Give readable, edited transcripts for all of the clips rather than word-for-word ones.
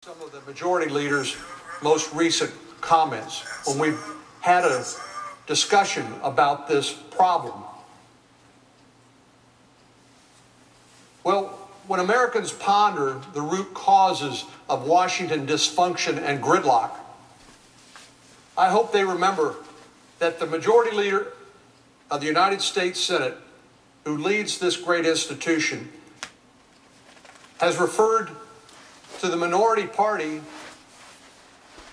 Some of the majority leader's most recent comments when we had a discussion about this problem. Well, when Americans ponder the root causes of Washington dysfunction and gridlock, I hope they remember that the majority leader of the United States Senate, who leads this great institution, has referred to the minority party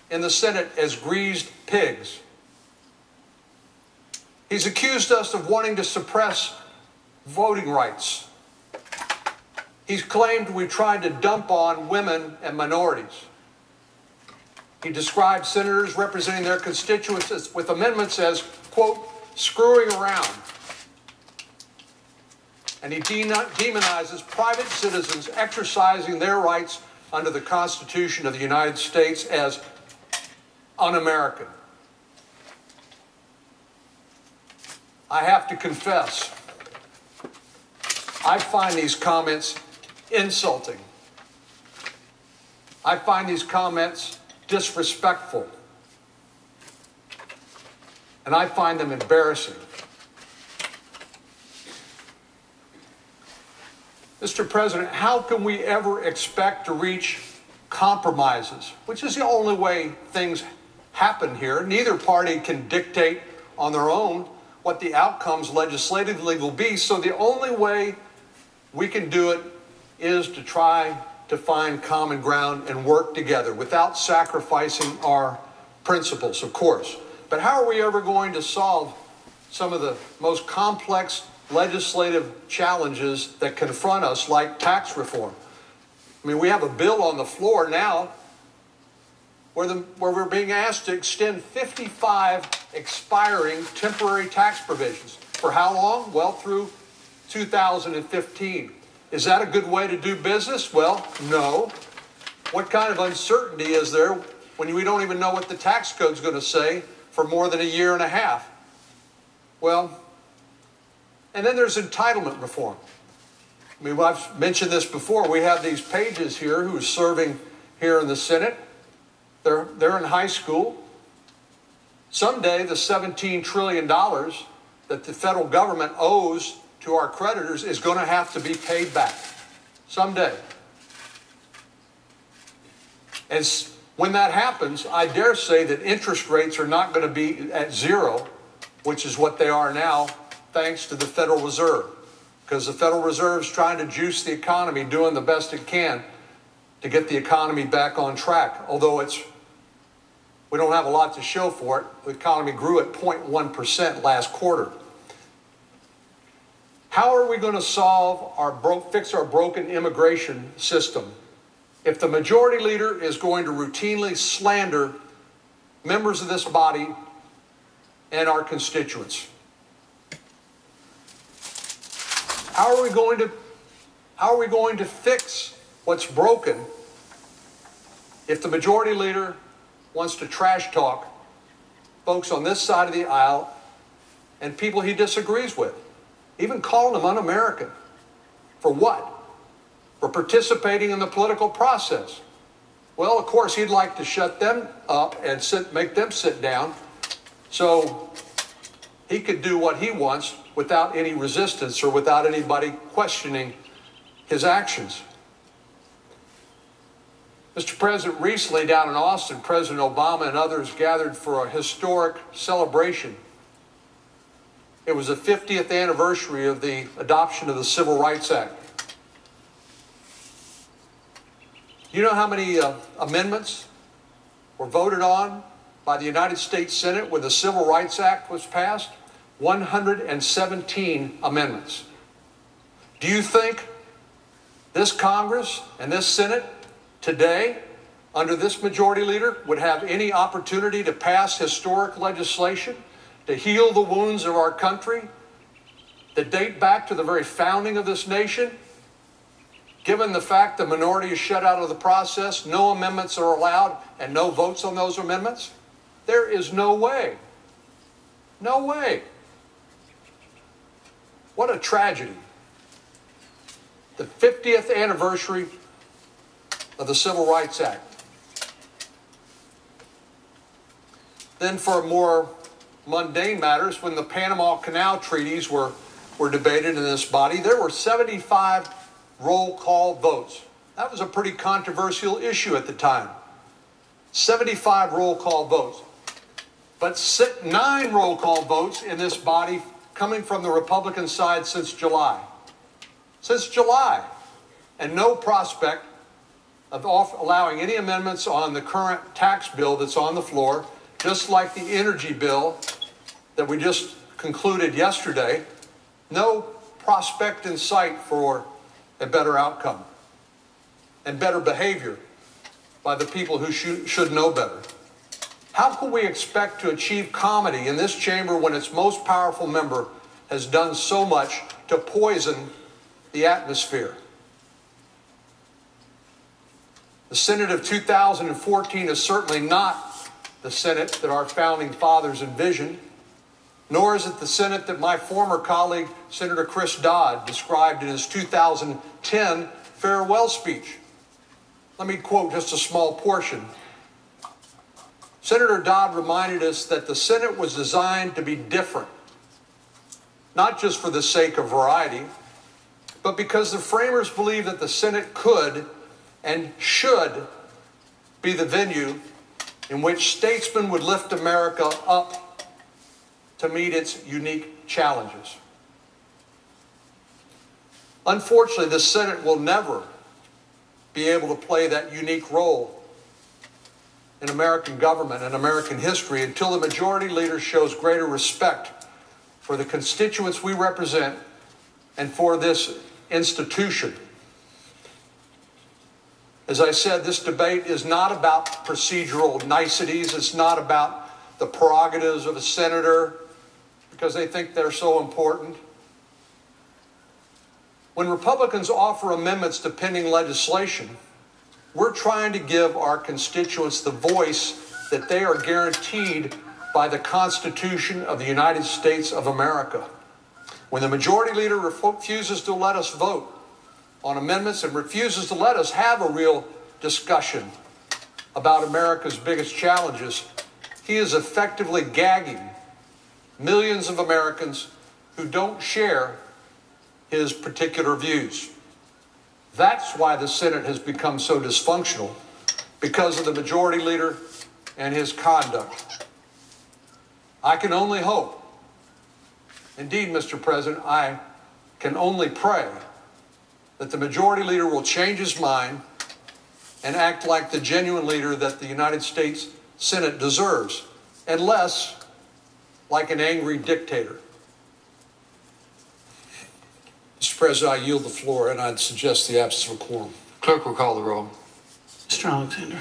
in the Senate as greased pigs. He's accused us of wanting to suppress voting rights. He's claimed we tried to dump on women and minorities. He described senators representing their constituents with amendments as, quote, screwing around. And he demonizes private citizens exercising their rights under the Constitution of the United States as un-American. I have to confess, I find these comments insulting. I find these comments disrespectful. And I find them embarrassing. Mr. President, how can we ever expect to reach compromises, which is the only way things happen here? Neither party can dictate on their own what the outcomes legislatively will be, so the only way we can do it is to try to find common ground and work together without sacrificing our principles, of course. But how are we ever going to solve some of the most complex legislative challenges that confront us, like tax reform? I mean, we have a bill on the floor now where we're being asked to extend 55 expiring temporary tax provisions. For how long? Well, through 2015. Is that a good way to do business? Well, no. What kind of uncertainty is there when we don't even know what the tax code's going to say for more than a year and a half? Well, and then there's entitlement reform. I mean, I've mentioned this before. We have these pages here who are serving here in the Senate. They're in high school. Someday, the $17 trillion that the federal government owes to our creditors is going to have to be paid back. Someday. And when that happens, I dare say that interest rates are not going to be at zero, which is what they are now, thanks to the Federal Reserve, because the Federal Reserve is trying to juice the economy, doing the best it can to get the economy back on track. Although we don't have a lot to show for it. The economy grew at 0.1% last quarter. How are we going to fix our broken immigration system if the majority leader is going to routinely slander members of this body and our constituents? How are we going to fix what's broken if the majority leader wants to trash talk folks on this side of the aisle and people he disagrees with, even calling them un-American? For what? For participating in the political process. Well, of course, he'd like to shut them up and make them sit down so he could do what he wants without any resistance or without anybody questioning his actions. Mr. President, recently down in Austin, President Obama and others gathered for a historic celebration. It was the 50th anniversary of the adoption of the Civil Rights Act. You know how many amendments were voted on by the United States Senate when the Civil Rights Act was passed? 117 amendments. Do you think this Congress and this Senate today, under this majority leader, would have any opportunity to pass historic legislation to heal the wounds of our country that date back to the very founding of this nation? Given the fact the minority is shut out of the process, no amendments are allowed, and no votes on those amendments? There is no way. No way. What a tragedy. The 50th anniversary of the Civil Rights Act. Then for more mundane matters, when the Panama Canal treaties were debated in this body, there were 75 roll call votes. That was a pretty controversial issue at the time. 75 roll call votes. But 9 roll call votes in this body coming from the Republican side since July. Since July. And no prospect of allowing any amendments on the current tax bill that's on the floor, just like the energy bill that we just concluded yesterday. No prospect in sight for a better outcome and better behavior by the people who should know better. How can we expect to achieve comedy in this chamber when its most powerful member has done so much to poison the atmosphere? The Senate of 2014 is certainly not the Senate that our founding fathers envisioned, nor is it the Senate that my former colleague, Senator Chris Dodd, described in his 2010 farewell speech. Let me quote just a small portion. Senator Dodd reminded us that the Senate was designed to be different, not just for the sake of variety, but because the framers believed that the Senate could and should be the venue in which statesmen would lift America up to meet its unique challenges. Unfortunately, the Senate will never be able to play that unique role in American government and American history until the majority leader shows greater respect for the constituents we represent and for this institution. As I said, this debate is not about procedural niceties. It's not about the prerogatives of a senator because they think they're so important. When Republicans offer amendments to pending legislation, we're trying to give our constituents the voice that they are guaranteed by the Constitution of the United States of America. When the majority leader refuses to let us vote on amendments and refuses to let us have a real discussion about America's biggest challenges, he is effectively gagging millions of Americans who don't share his particular views. That's why the Senate has become so dysfunctional, because of the majority leader and his conduct. I can only hope, indeed, Mr. President, I can only pray that the majority leader will change his mind and act like the genuine leader that the United States Senate deserves, and less like an angry dictator. Mr. President, I yield the floor, and I'd suggest the absence of a quorum. Clerk will call the roll. Mr. Alexander.